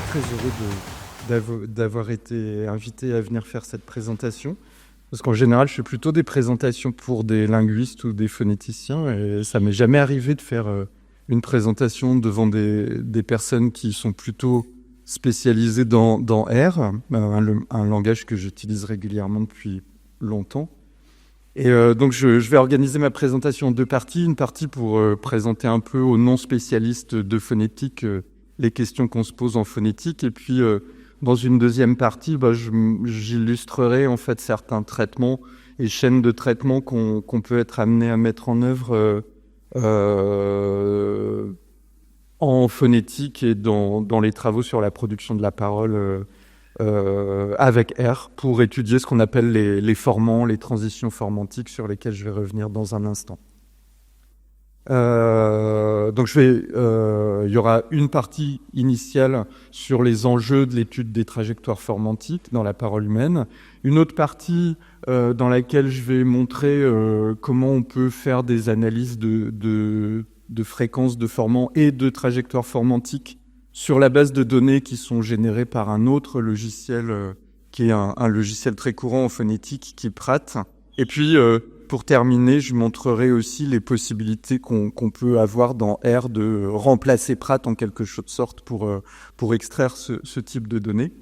très heureux d'avoir été invité à venir faire cette présentation. Parce qu'en général, je fais plutôt des présentations pour des linguistes ou des phonéticiens et ça m'est jamais arrivé de faire une présentation devant des personnes qui sont plutôt spécialisées dans R, un langage que j'utilise régulièrement depuis longtemps. Et donc je vais organiser ma présentation en deux parties. Une partie pour présenter un peu aux non-spécialistes de phonétique les questions qu'on se pose en phonétique. Et puis dans une deuxième partie, j'illustrerai en fait certains traitements et chaînes de traitement qu'on peut être amené à mettre en œuvre en phonétique et dans les travaux sur la production de la parole avec R pour étudier ce qu'on appelle les formants, les transitions formantiques sur lesquelles je vais revenir dans un instant. Donc il y aura une partie initiale sur les enjeux de l'étude des trajectoires formantiques dans la parole humaine, une autre partie dans laquelle je vais montrer comment on peut faire des analyses de fréquences de formants et de trajectoires formantiques sur la base de données qui sont générées par un autre logiciel qui est un logiciel très courant en phonétique qui est PRAT. Et puis pour terminer, je montrerai aussi les possibilités qu'on peut avoir dans R de remplacer Prat en quelque sorte pour extraire ce type de données.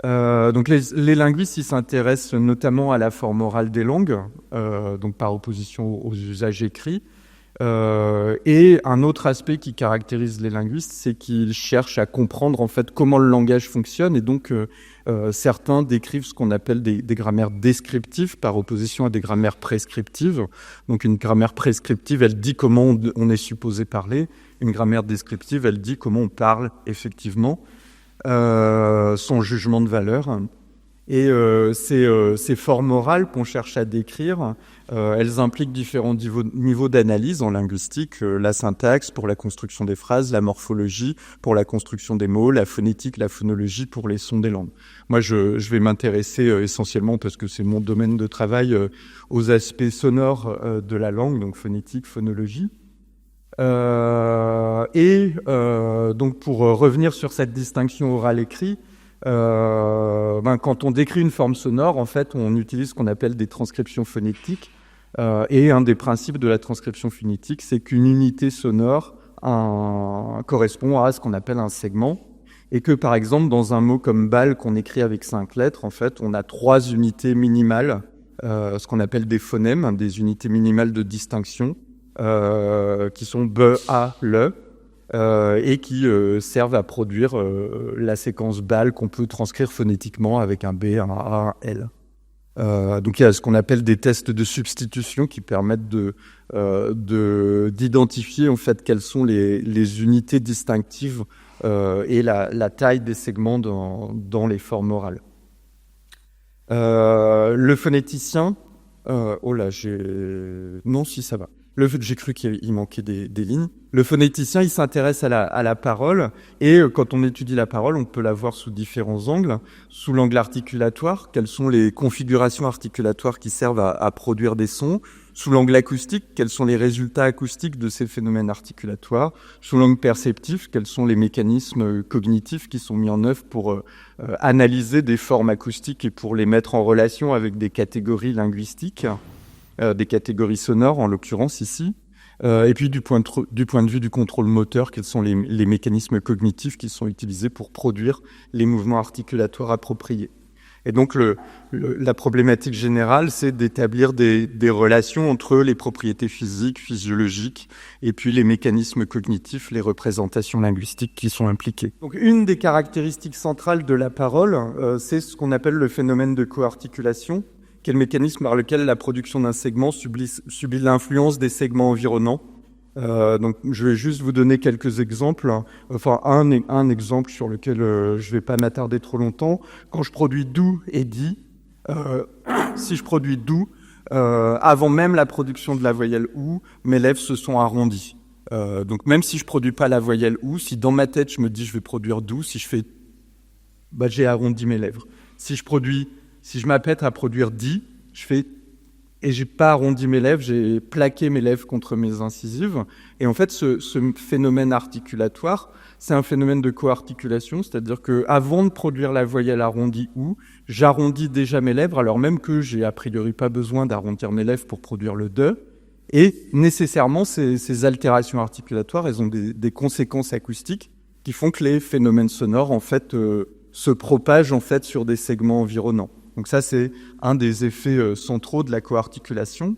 Donc les linguistes, ils s'intéressent notamment à la forme orale des langues, donc par opposition aux usages écrits. Et un autre aspect qui caractérise les linguistes, c'est qu'ils cherchent à comprendre en fait comment le langage fonctionne, et donc certains décrivent ce qu'on appelle des grammaires descriptives par opposition à des grammaires prescriptives. Donc une grammaire prescriptive, elle dit comment on est supposé parler. Une grammaire descriptive, elle dit comment on parle effectivement, son jugement de valeur. Et ces formes orales qu'on cherche à décrire, elles impliquent différents niveaux d'analyse en linguistique, la syntaxe pour la construction des phrases, la morphologie pour la construction des mots, la phonétique, la phonologie pour les sons des langues. Moi, je vais m'intéresser essentiellement, parce que c'est mon domaine de travail, aux aspects sonores de la langue, donc phonétique, phonologie. Donc pour revenir sur cette distinction orale-écrit, quand on décrit une forme sonore, en fait, on utilise ce qu'on appelle des transcriptions phonétiques. Et un des principes de la transcription phonétique, c'est qu'une unité sonore correspond à ce qu'on appelle un segment. Et que, par exemple, dans un mot comme balle qu'on écrit avec 5 lettres, en fait, on a 3 unités minimales, ce qu'on appelle des phonèmes, des unités minimales de distinction, qui sont B, A, le. Et qui servent à produire la séquence BAL qu'on peut transcrire phonétiquement avec un B, un A, un L. Donc il y a ce qu'on appelle des tests de substitution qui permettent d'identifier en fait quelles sont les unités distinctives et la taille des segments dans les formes orales. Le phonéticien, non, si ça va. J'ai cru qu'il manquait des lignes. Le phonéticien, il s'intéresse à la parole, et quand on étudie la parole, on peut la voir sous différents angles. Sous l'angle articulatoire, quelles sont les configurations articulatoires qui servent à produire des sons. Sous l'angle acoustique, quels sont les résultats acoustiques de ces phénomènes articulatoires. Sous l'angle perceptif, quels sont les mécanismes cognitifs qui sont mis en œuvre pour analyser des formes acoustiques et pour les mettre en relation avec des catégories linguistiques. Des catégories sonores en l'occurrence ici, et puis du point de vue du contrôle moteur, quels sont les mécanismes cognitifs qui sont utilisés pour produire les mouvements articulatoires appropriés. Et donc la problématique générale, c'est d'établir des relations entre les propriétés physiques, physiologiques, et puis les mécanismes cognitifs, les représentations linguistiques qui sont impliquées. Donc une des caractéristiques centrales de la parole, c'est ce qu'on appelle le phénomène de coarticulation, qui est le mécanisme par lequel la production d'un segment subit l'influence des segments environnants. Donc, je vais juste vous donner quelques exemples. Enfin, un exemple sur lequel je vais pas m'attarder trop longtemps. Quand je produis doux et dit, si je produis doux, avant même la production de la voyelle ou, mes lèvres se sont arrondies. Donc, même si je produis pas la voyelle ou, si dans ma tête je me dis je vais produire doux, si je fais, j'ai arrondi mes lèvres. Si je m'apprête à produire dit, je fais et j'ai pas arrondi mes lèvres, j'ai plaqué mes lèvres contre mes incisives. Et en fait, ce phénomène articulatoire, c'est un phénomène de coarticulation, c'est-à-dire que avant de produire la voyelle arrondie ou, j'arrondis déjà mes lèvres, alors même que j'ai a priori pas besoin d'arrondir mes lèvres pour produire le de. Et nécessairement, ces altérations articulatoires, elles ont des conséquences acoustiques qui font que les phénomènes sonores, en fait, se propagent en fait sur des segments environnants. Donc ça, c'est un des effets centraux de la coarticulation.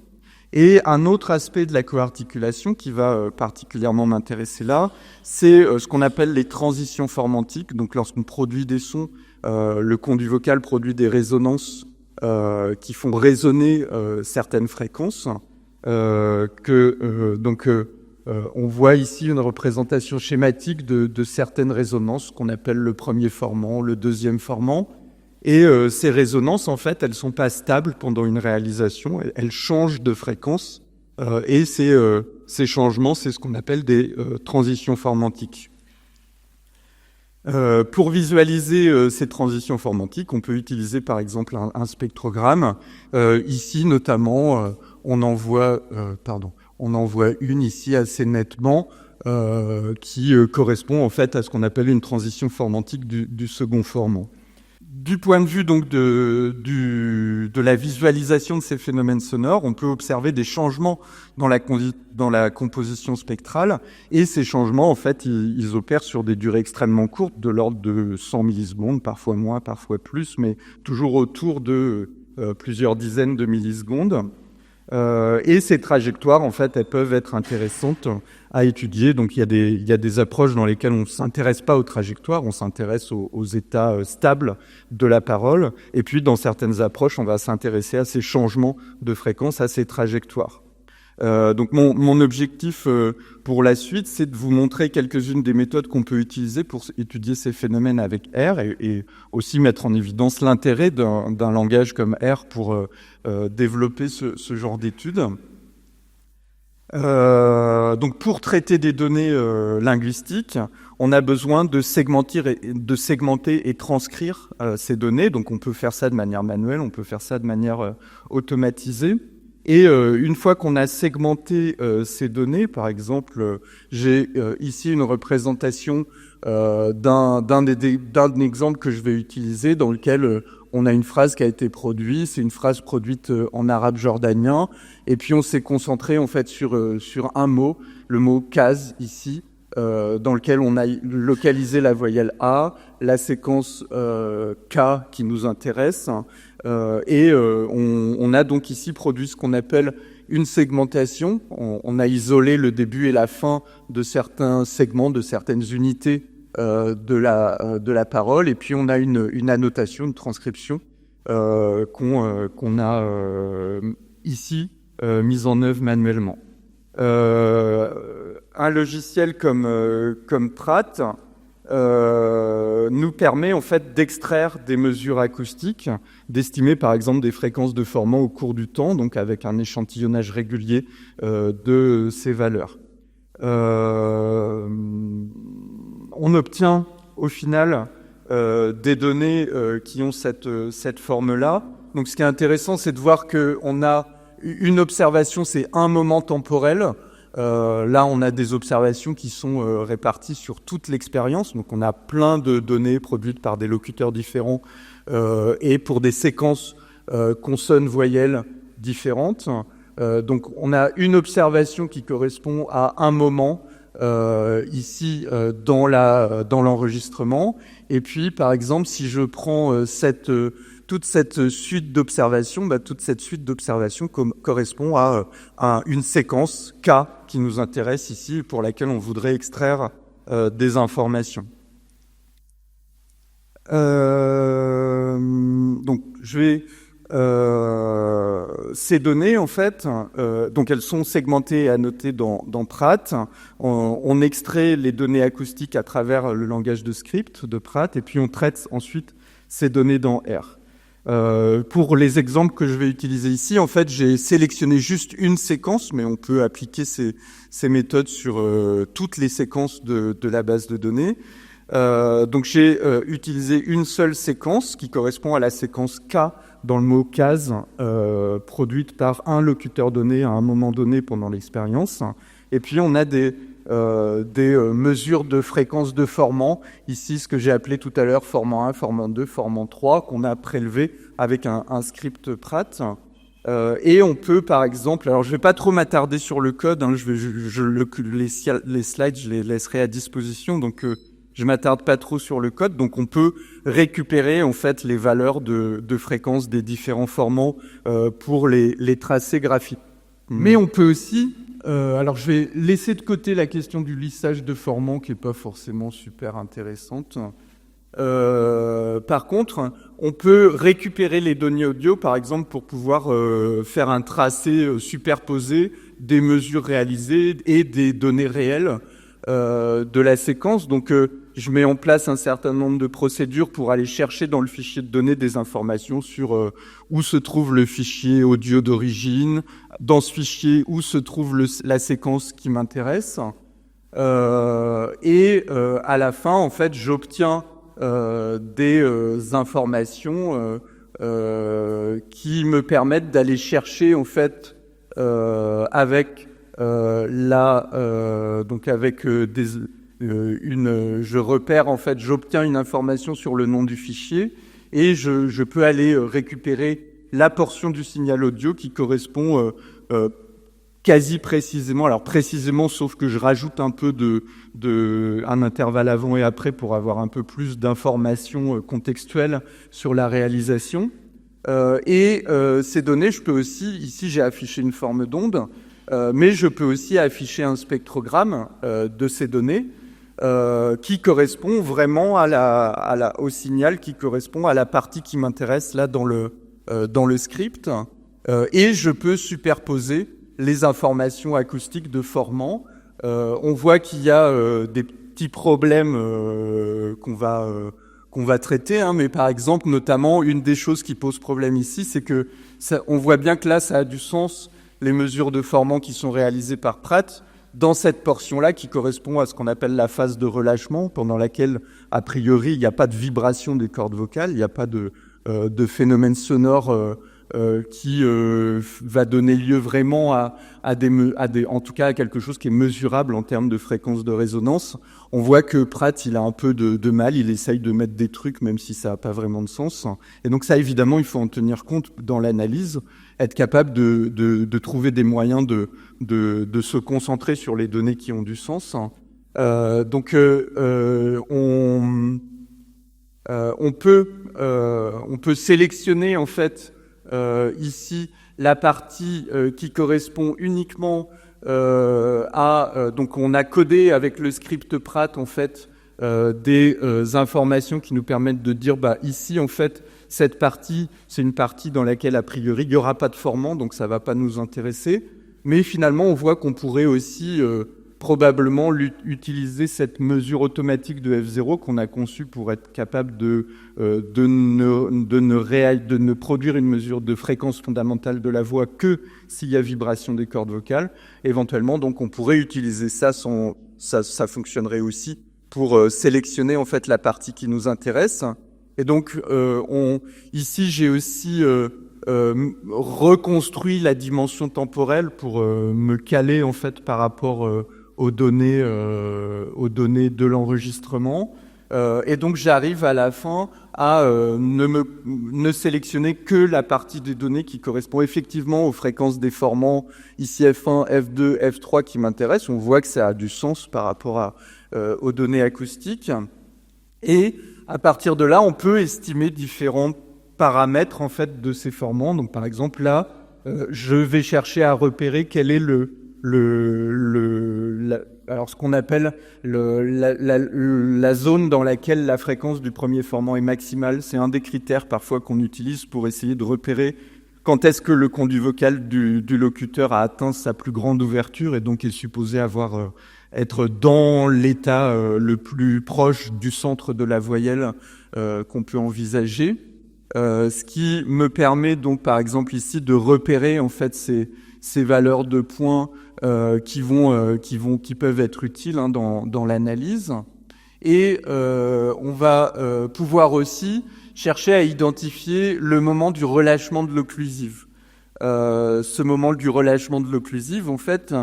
Et un autre aspect de la coarticulation qui va particulièrement m'intéresser là, c'est ce qu'on appelle les transitions formantiques. Donc lorsqu'on produit des sons, le conduit vocal produit des résonances qui font résonner certaines fréquences. On voit ici une représentation schématique de certaines résonances qu'on appelle le premier formant, le deuxième formant. Et ces résonances, en fait, elles sont pas stables pendant une réalisation, elles changent de fréquence. Et ces changements, c'est ce qu'on appelle des transitions formantiques. Pour visualiser ces transitions formantiques, on peut utiliser par exemple un spectrogramme. Ici, notamment, on en voit une ici assez nettement qui correspond en fait à ce qu'on appelle une transition formantique du second formant. Du point de vue donc de la visualisation de ces phénomènes sonores, on peut observer des changements dans la composition spectrale, et ces changements en fait ils opèrent sur des durées extrêmement courtes, de l'ordre de 100 millisecondes, parfois moins, parfois plus, mais toujours autour de plusieurs dizaines de millisecondes. Et ces trajectoires, en fait, elles peuvent être intéressantes à étudier. Donc, il y a des approches dans lesquelles on s'intéresse pas aux trajectoires, on s'intéresse aux états stables de la parole. Et puis, dans certaines approches, on va s'intéresser à ces changements de fréquence, à ces trajectoires. Donc, mon objectif pour la suite, c'est de vous montrer quelques-unes des méthodes qu'on peut utiliser pour étudier ces phénomènes avec R et aussi mettre en évidence l'intérêt d'un langage comme R pour développer ce genre d'études. Donc, pour traiter des données linguistiques, on a besoin de segmenter et transcrire ces données. Donc, on peut faire ça de manière manuelle, on peut faire ça de manière automatisée. Et une fois qu'on a segmenté ces données, par exemple, j'ai ici une représentation d'un exemple que je vais utiliser dans lequel on a une phrase qui a été produite. C'est une phrase produite en arabe jordanien, et puis on s'est concentré en fait sur un mot, le mot kaz ici, dans lequel on a localisé la voyelle A, la séquence K qui nous intéresse, et on a donc ici produit ce qu'on appelle une segmentation. On a isolé le début et la fin de certains segments, de certaines unités de la parole, et puis on a une annotation, une transcription qu'on a ici mise en œuvre manuellement. Un logiciel comme Pratt nous permet en fait d'extraire des mesures acoustiques, d'estimer par exemple des fréquences de formant au cours du temps, donc avec un échantillonnage régulier de ces valeurs. On obtient au final des données qui ont cette forme-là. Donc ce qui est intéressant, c'est de voir qu'on a une observation, c'est un moment temporel. Là, on a des observations qui sont réparties sur toute l'expérience. Donc, on a plein de données produites par des locuteurs différents et pour des séquences consonnes-voyelles différentes. Donc, on a une observation qui correspond à un moment ici dans l'enregistrement. Et puis, par exemple, si je prends toute cette suite d'observations, toute cette suite d'observations correspond à une séquence K qui nous intéresse ici, pour laquelle on voudrait extraire des informations. Donc, ces données, en fait, donc elles sont segmentées et annotées dans Pratt. On extrait les données acoustiques à travers le langage de script de Pratt, et puis on traite ensuite ces données dans R. Pour les exemples que je vais utiliser ici, en fait, j'ai sélectionné juste une séquence, mais on peut appliquer ces méthodes sur toutes les séquences de la base de données. Donc, j'ai utilisé une seule séquence qui correspond à la séquence K dans le mot case produite par un locuteur donné à un moment donné pendant l'expérience. Et puis on a des mesures de fréquence de formant, ici ce que j'ai appelé tout à l'heure formant 1, formant 2, formant 3, qu'on a prélevé avec un script Pratt. Et on peut par exemple, alors je vais pas trop m'attarder sur le code, hein, les slides je les laisserai à disposition, donc je m'attarde pas trop sur le code, donc on peut récupérer en fait les valeurs de fréquence des différents formants pour les tracés graphiques. Mais on peut aussi, alors je vais laisser de côté la question du lissage de formants qui est pas forcément super intéressante. Par contre, on peut récupérer les données audio, par exemple, pour pouvoir faire un tracé superposé des mesures réalisées et des données réelles de la séquence. Donc, je mets en place un certain nombre de procédures pour aller chercher dans le fichier de données des informations sur où se trouve le fichier audio d'origine, dans ce fichier où se trouve la séquence qui m'intéresse. Et à la fin, en fait, j'obtiens des informations qui me permettent d'aller chercher en fait avec je repère en fait, j'obtiens une information sur le nom du fichier et je peux aller récupérer la portion du signal audio qui correspond quasi précisément, alors précisément, sauf que je rajoute un peu un intervalle avant et après pour avoir un peu plus d'informations contextuelles sur la réalisation. Ces données, je peux aussi, ici j'ai affiché une forme d'onde, mais je peux aussi afficher un spectrogramme de ces données qui correspond vraiment au signal qui correspond à la partie qui m'intéresse là dans le script. Et je peux superposer les informations acoustiques de formant. On voit qu'il y a des petits problèmes qu'on va traiter, hein, mais par exemple, notamment, une des choses qui pose problème ici, c'est que on voit bien que là, ça a du sens, les mesures de formant qui sont réalisées par Pratt, dans cette portion-là qui correspond à ce qu'on appelle la phase de relâchement, pendant laquelle, a priori, il n'y a pas de vibration des cordes vocales, il n'y a pas de phénomène sonore qui va donner lieu vraiment à des, en tout cas à quelque chose qui est mesurable en termes de fréquence de résonance. On voit que Pratt, il a un peu de mal, il essaye de mettre des trucs même si ça n'a pas vraiment de sens. Et donc ça, évidemment, il faut en tenir compte dans l'analyse, être capable de trouver des moyens de se concentrer sur les données qui ont du sens. On peut sélectionner en fait ici la partie qui correspond uniquement donc on a codé avec le script Pratt en fait des informations qui nous permettent de dire ici en fait cette partie c'est une partie dans laquelle a priori il n'y aura pas de formant donc ça va pas nous intéresser, mais finalement on voit qu'on pourrait aussi probablement utiliser cette mesure automatique de F0 qu'on a conçue pour être capable de ne produire une mesure de fréquence fondamentale de la voix que s'il y a vibration des cordes vocales. Éventuellement, donc, on pourrait utiliser ça, ça fonctionnerait aussi pour sélectionner en fait la partie qui nous intéresse. Et donc, ici, j'ai aussi reconstruit la dimension temporelle pour me caler en fait par rapport aux données de l'enregistrement. Et donc, j'arrive à la fin à ne sélectionner que la partie des données qui correspond effectivement aux fréquences des formants, ici F1, F2, F3 qui m'intéressent. On voit que ça a du sens par rapport aux données acoustiques. Et à partir de là, on peut estimer différents paramètres en fait de ces formants. Donc, par exemple, là, je vais chercher à repérer quel est alors ce qu'on appelle la zone dans laquelle la fréquence du premier formant est maximale. C'est un des critères parfois qu'on utilise pour essayer de repérer quand est-ce que le conduit vocal du locuteur a atteint sa plus grande ouverture et donc est supposé être dans l'état le plus proche du centre de la voyelle qu'on peut envisager. Ce qui me permet donc par exemple ici de repérer en fait ces valeurs de points qui peuvent être utiles dans l'analyse. Et on va pouvoir aussi cherché à identifier le moment du relâchement de l'occlusive. Ce moment du relâchement de l'occlusive, en fait,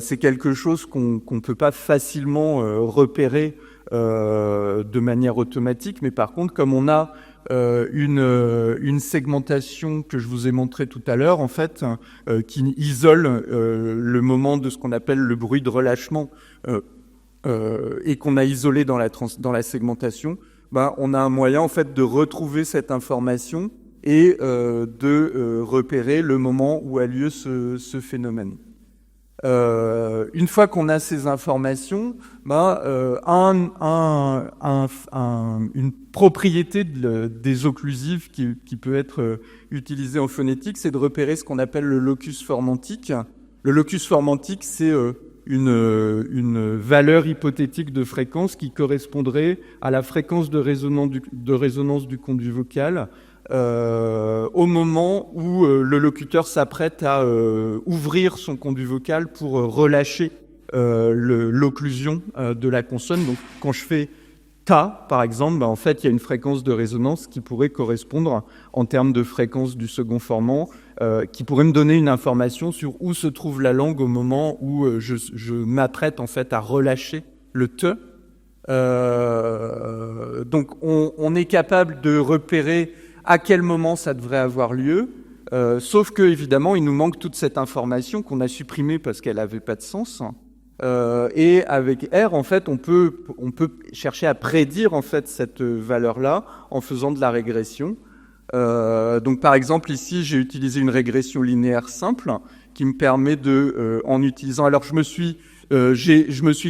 c'est quelque chose qu'on ne peut pas facilement repérer de manière automatique, mais par contre, comme on a une segmentation que je vous ai montré tout à l'heure, en fait, qui isole le moment de ce qu'on appelle le bruit de relâchement et qu'on a isolé dans la segmentation, on a un moyen en fait de retrouver cette information et de repérer le moment où a lieu ce phénomène. Une fois qu'on a ces informations, une propriété des occlusives qui peut être utilisée en phonétique, c'est de repérer ce qu'on appelle le locus formantique. Le locus formantique, c'est une valeur hypothétique de fréquence qui correspondrait à la fréquence de résonance du conduit vocal au moment où le locuteur s'apprête à ouvrir son conduit vocal pour relâcher l'occlusion de la consonne. Donc, quand je fais ta, par exemple, en fait, il y a une fréquence de résonance qui pourrait correspondre en termes de fréquence du second formant, qui pourrait me donner une information sur où se trouve la langue au moment où je m'apprête en fait à relâcher le te. Donc, on est capable de repérer à quel moment ça devrait avoir lieu, sauf que évidemment il nous manque toute cette information qu'on a supprimée parce qu'elle n'avait pas de sens. Et avec R, en fait, on peut chercher à prédire en fait cette valeur-là en faisant de la régression. Donc par exemple ici j'ai utilisé une régression linéaire simple qui me permet de, en utilisant, alors je me suis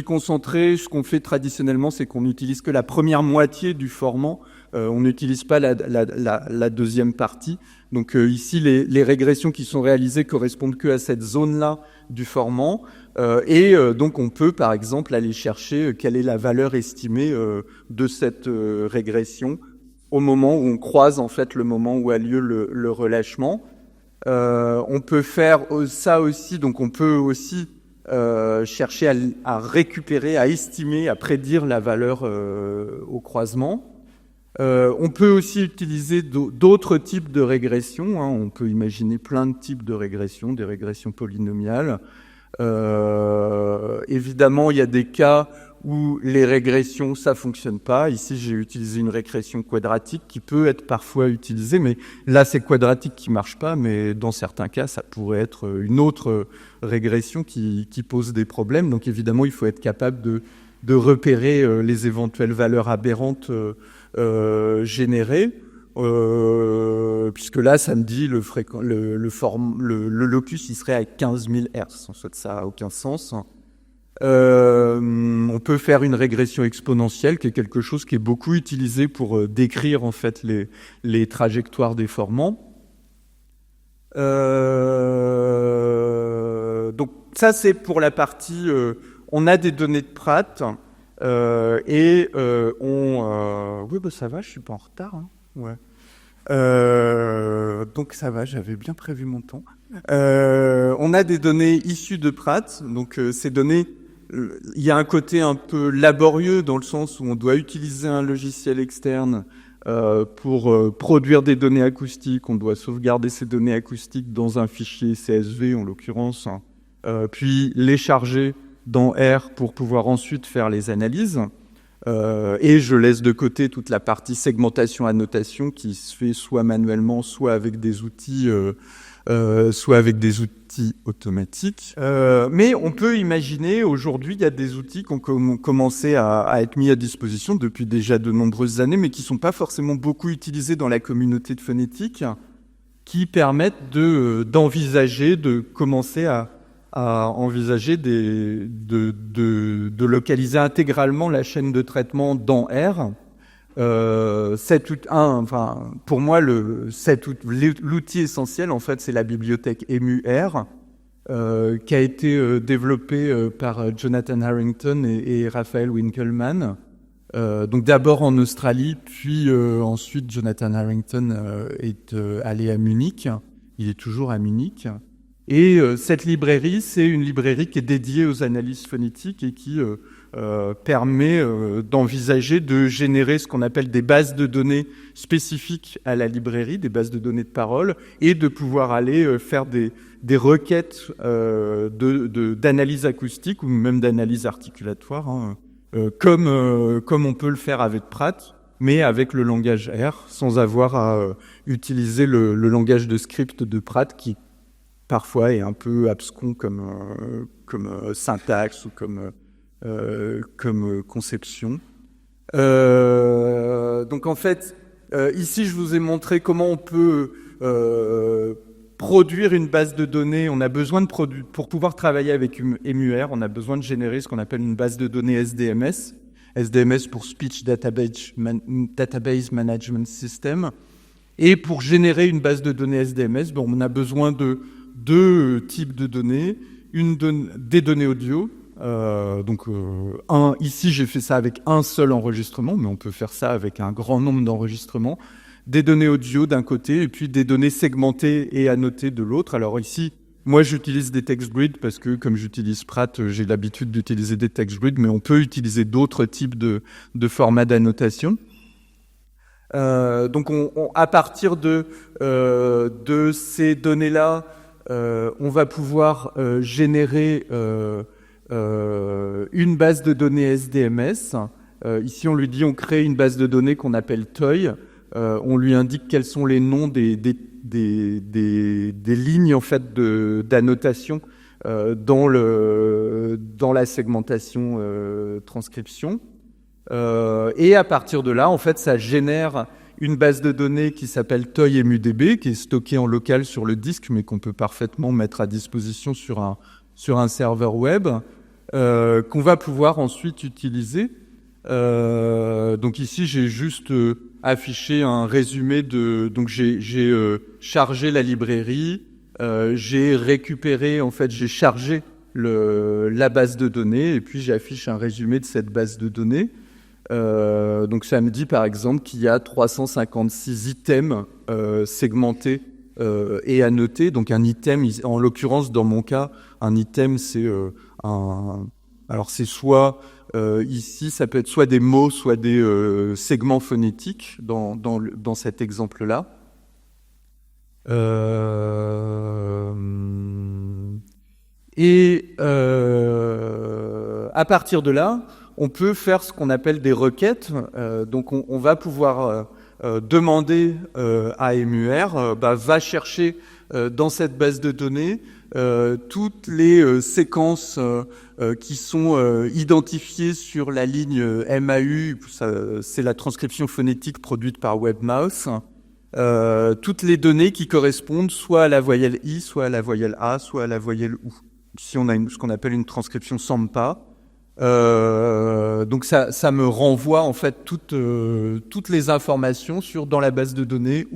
concentré, ce qu'on fait traditionnellement c'est qu'on n'utilise que la première moitié du formant. On n'utilise pas la deuxième partie. Donc ici, les régressions qui sont réalisées correspondent que à cette zone-là du formant. Donc on peut, par exemple, aller chercher quelle est la valeur estimée de cette régression au moment où on croise en fait le moment où a lieu le relâchement. On peut faire ça aussi. Donc on peut aussi chercher à récupérer, à estimer, à prédire la valeur au croisement. On peut aussi utiliser d'autres types de régressions. On peut imaginer plein de types de régressions, des régressions polynomiales. Évidemment, il y a des cas où les régressions, ça fonctionne pas. Ici, j'ai utilisé une régression quadratique qui peut être parfois utilisée, mais là, c'est quadratique qui marche pas, mais dans certains cas, ça pourrait être une autre régression qui pose des problèmes. Donc, évidemment, il faut être capable de repérer les éventuelles valeurs aberrantes générées, puisque là, ça me dit le locus, il serait à 15 000 Hz. En fait, ça n'a aucun sens. On peut faire une régression exponentielle, qui est quelque chose qui est beaucoup utilisé pour décrire en fait les trajectoires des formants. Donc ça, c'est pour la partie. On a des données de Pratt. Oui, ça va, je suis pas en retard. Hein. Ouais. Donc ça va, j'avais bien prévu mon temps. On a des données issues de Pratt. Donc ces données, il y a un côté un peu laborieux dans le sens où on doit utiliser un logiciel externe pour produire des données acoustiques. On doit sauvegarder ces données acoustiques dans un fichier CSV en l'occurrence, puis les charger dans R pour pouvoir ensuite faire les analyses. Et je laisse de côté toute la partie segmentation-annotation qui se fait soit manuellement, soit avec des outils automatiques. Mais on peut imaginer, aujourd'hui, il y a des outils qui ont commencé à être mis à disposition depuis déjà de nombreuses années, mais qui ne sont pas forcément beaucoup utilisés dans la communauté de phonétique, qui permettent d'envisager, de commencer à envisager de localiser intégralement la chaîne de traitement dans R. Pour moi, l'outil essentiel, en fait, c'est la bibliothèque EmuR, qui a été développée par Jonathan Harrington et Raphaël Winkelmann. Donc d'abord en Australie, puis ensuite Jonathan Harrington est allé à Munich. Il est toujours à Munich. Et cette librairie, c'est une librairie qui est dédiée aux analyses phonétiques et qui permet d'envisager de générer ce qu'on appelle des bases de données spécifiques à la librairie, des bases de données de parole, et de pouvoir aller faire des requêtes d'analyse acoustique ou même d'analyse articulatoire, hein, comme on peut le faire avec Pratt, mais avec le langage R, sans avoir à utiliser le langage de script de Pratt qui parfois est un peu abscon comme syntaxe ou comme conception. Donc en fait, ici je vous ai montré comment on peut produire une base de données. On a besoin pour pouvoir travailler avec EmuR, on a besoin de générer ce qu'on appelle une base de données SDMS. SDMS pour Speech Database Management System. Et pour générer une base de données SDMS, on a besoin de deux types de données. Des données audio. Ici, j'ai fait ça avec un seul enregistrement, mais on peut faire ça avec un grand nombre d'enregistrements. Des données audio d'un côté, et puis des données segmentées et annotées de l'autre. Alors ici, moi, j'utilise des text grids parce que, comme j'utilise Pratt, j'ai l'habitude d'utiliser des text grids, mais on peut utiliser d'autres types de formats d'annotation. Donc, à partir de ces données-là, on va pouvoir générer une base de données SDMS. Ici, on lui dit, on crée une base de données qu'on appelle TOY. On lui indique quels sont les noms des lignes en fait d'annotation dans la segmentation transcription. Et à partir de là, en fait, ça génère une base de données qui s'appelle TOY-EmuDB, qui est stockée en local sur le disque, mais qu'on peut parfaitement mettre à disposition sur un serveur web, qu'on va pouvoir ensuite utiliser. Donc ici, j'ai juste affiché un résumé donc j'ai chargé la librairie, j'ai récupéré, en fait, j'ai chargé la base de données, et puis j'affiche un résumé de cette base de données. Donc ça me dit par exemple qu'il y a 356 items segmentés et annotés. Donc un item, en l'occurrence dans mon cas, un item c'est alors c'est soit ici ça peut être soit des mots, soit des segments phonétiques dans cet exemple-là. À partir de là, on peut faire ce qu'on appelle des requêtes. Donc on va pouvoir demander à EmuR, va chercher dans cette base de données toutes les séquences qui sont identifiées sur la ligne MAU, c'est la transcription phonétique produite par WebMouse, toutes les données qui correspondent soit à la voyelle I, soit à la voyelle A, soit à la voyelle OU. Ici on a ce qu'on appelle une transcription SAMPA. Donc ça me renvoie en fait toutes les informations dans la base de données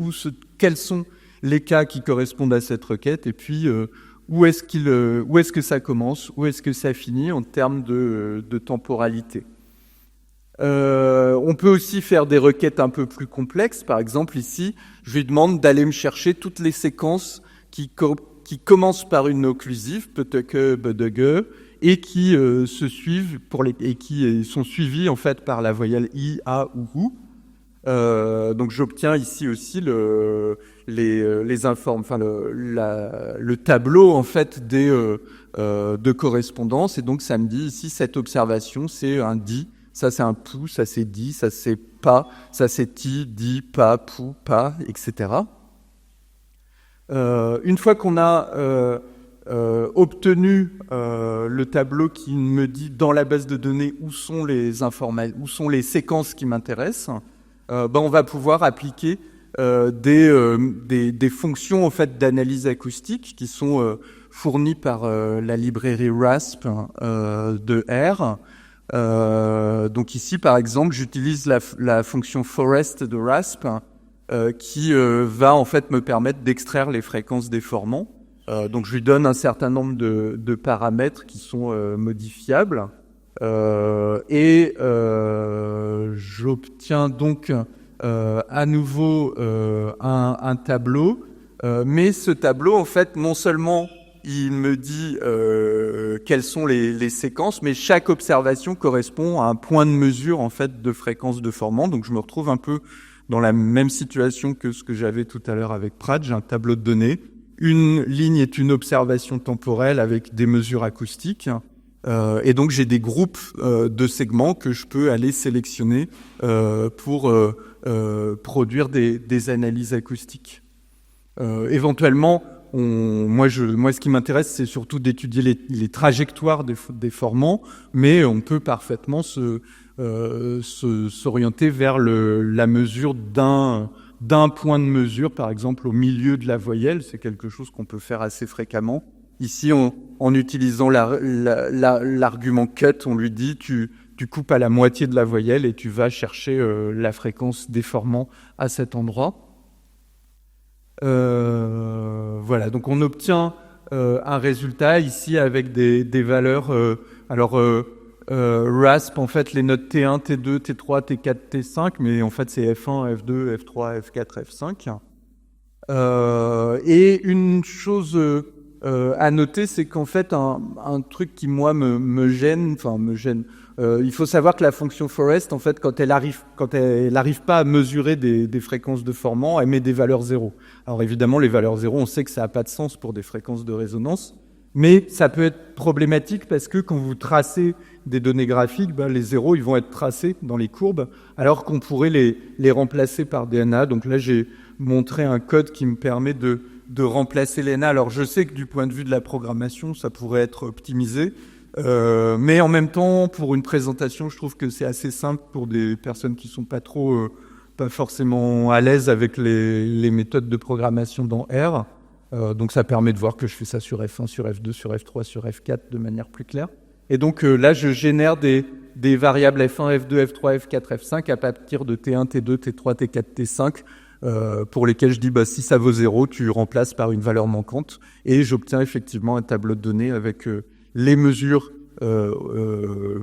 quels sont les cas qui correspondent à cette requête, et puis où est-ce que ça commence, où est-ce que ça finit en termes de temporalité. On peut aussi faire des requêtes un peu plus complexes. Par exemple ici, je lui demande d'aller me chercher toutes les séquences qui commencent par une occlusive, Pötteke, Bödege, et qui se suivent et qui sont suivis en fait par la voyelle I, A ou OU. Donc j'obtiens ici aussi le tableau en fait de correspondance, et donc ça me dit ici cette observation c'est un di, ça c'est un pou, ça c'est di, ça c'est pas, ça c'est ti, di, pas, pou, pas, etc. Une fois qu'on a obtenu le tableau qui me dit dans la base de données où sont les séquences qui m'intéressent, on va pouvoir appliquer des fonctions en fait d'analyse acoustique qui sont fournies par la librairie RASP de R. Donc ici par exemple j'utilise la fonction forest de RASP qui va en fait me permettre d'extraire les fréquences déformants. Donc je lui donne un certain nombre de paramètres qui sont modifiables, et j'obtiens donc à nouveau un tableau, mais ce tableau en fait non seulement il me dit quelles sont les séquences, mais chaque observation correspond à un point de mesure en fait de fréquence de formant. Donc je me retrouve un peu dans la même situation que ce que j'avais tout à l'heure avec Pratt. J'ai un tableau de données. Une ligne est une observation temporelle avec des mesures acoustiques. Et donc j'ai des groupes de segments que je peux aller sélectionner pour produire des analyses acoustiques. Éventuellement, moi, ce qui m'intéresse, c'est surtout d'étudier les trajectoires des formants, mais on peut parfaitement s'orienter vers la mesure d'un point de mesure, par exemple au milieu de la voyelle. C'est quelque chose qu'on peut faire assez fréquemment. Ici, en utilisant l'argument cut, on lui dit tu coupes à la moitié de la voyelle et tu vas chercher la fréquence des formants à cet endroit. Voilà, donc on obtient un résultat ici avec des valeurs. RASP, en fait, les notes T1, T2, T3, T4, T5, mais en fait c'est F1, F2, F3, F4, F5. Et une chose à noter, c'est qu'en fait un truc qui moi me gêne. Il faut savoir que la fonction Forest, en fait, quand elle arrive pas à mesurer des fréquences de formant, elle met des valeurs zéro. Alors évidemment, les valeurs zéro, on sait que ça n'a pas de sens pour des fréquences de résonance, mais ça peut être problématique parce que quand vous tracez des données graphiques, les zéros, ils vont être tracés dans les courbes, alors qu'on pourrait les remplacer par des NA. Donc là, j'ai montré un code qui me permet de remplacer les NA. Alors je sais que du point de vue de la programmation, ça pourrait être optimisé. Mais en même temps, pour une présentation, je trouve que c'est assez simple pour des personnes qui sont pas forcément à l'aise avec les méthodes de programmation dans R. Donc ça permet de voir que je fais ça sur F1, sur F2, sur F3, sur F4 de manière plus claire. Et donc là, je génère des variables F1, F2, F3, F4, F5 à partir de T1, T2, T3, T4, T5, pour lesquels je dis si ça vaut 0, tu remplaces par une valeur manquante. Et j'obtiens effectivement un tableau de données avec les mesures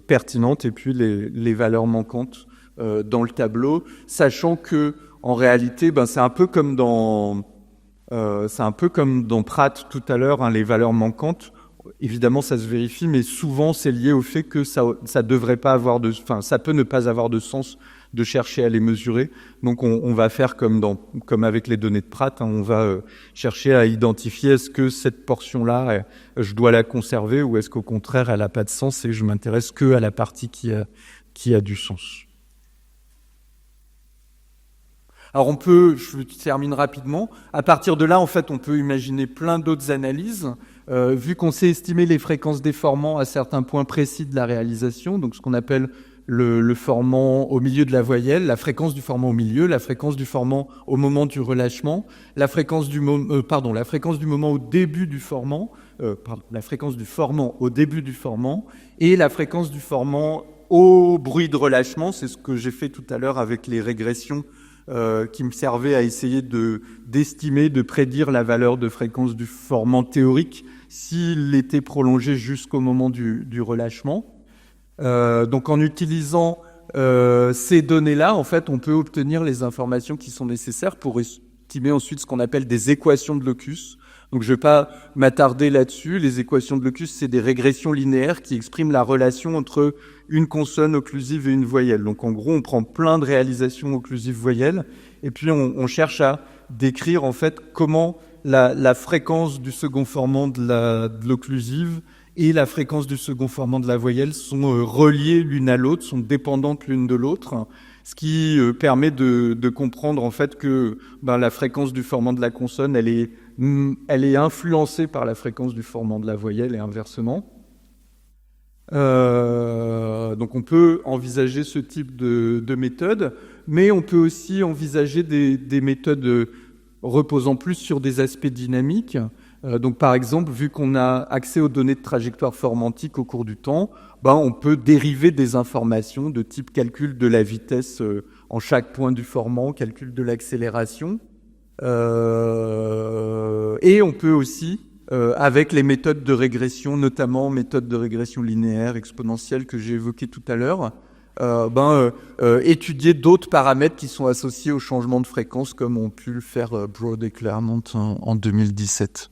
pertinentes et puis les valeurs manquantes dans le tableau, sachant que en réalité, c'est un peu comme dans Pratt tout à l'heure, les valeurs manquantes. Évidemment, ça se vérifie, mais souvent c'est lié au fait que ça devrait pas avoir ça peut ne pas avoir de sens de chercher à les mesurer. Donc on va faire comme avec les données de Pratt, on va chercher à identifier est-ce que cette portion-là, je dois la conserver ou est-ce qu'au contraire elle a pas de sens et je m'intéresse que à la partie qui a du sens. Alors je termine rapidement. À partir de là, en fait, on peut imaginer plein d'autres analyses. Vu qu'on sait estimer les fréquences des formants à certains points précis de la réalisation, donc ce qu'on appelle le formant au milieu de la voyelle, la fréquence du formant au milieu, la fréquence du formant au moment du relâchement, la fréquence du moment au début du formant, la fréquence du formant au début du formant et la fréquence du formant au bruit de relâchement. C'est ce que j'ai fait tout à l'heure avec les régressions qui me servaient à essayer d'estimer, de prédire la valeur de fréquence du formant théorique s'il était prolongé jusqu'au moment du relâchement. Donc en utilisant ces données-là, en fait, on peut obtenir les informations qui sont nécessaires pour estimer ensuite ce qu'on appelle des équations de locus. Donc je ne vais pas m'attarder là-dessus. Les équations de locus, c'est des régressions linéaires qui expriment la relation entre une consonne occlusive et une voyelle. Donc en gros, on prend plein de réalisations occlusives voyelles et puis on cherche à décrire en fait comment la fréquence du second formant de l'occlusive et la fréquence du second formant de la voyelle sont reliées l'une à l'autre, sont dépendantes l'une de l'autre, ce qui permet de comprendre en fait que la fréquence du formant de la consonne, elle est influencée par la fréquence du formant de la voyelle et inversement. Donc on peut envisager ce type de méthode, mais on peut aussi envisager des méthodes reposant plus sur des aspects dynamiques. Donc par exemple, vu qu'on a accès aux données de trajectoire formantique au cours du temps, on peut dériver des informations de type calcul de la vitesse en chaque point du formant, calcul de l'accélération. Et on peut aussi, avec les méthodes de régression, notamment méthodes de régression linéaire, exponentielle que j'ai évoquées tout à l'heure, étudier d'autres paramètres qui sont associés au changement de fréquence, comme ont pu le faire Broad et Claremont en 2017.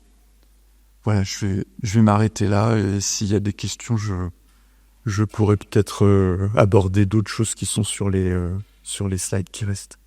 voilà, je vais m'arrêter là. Et s'il y a des questions, je pourrais peut-être aborder d'autres choses qui sont sur les slides qui restent.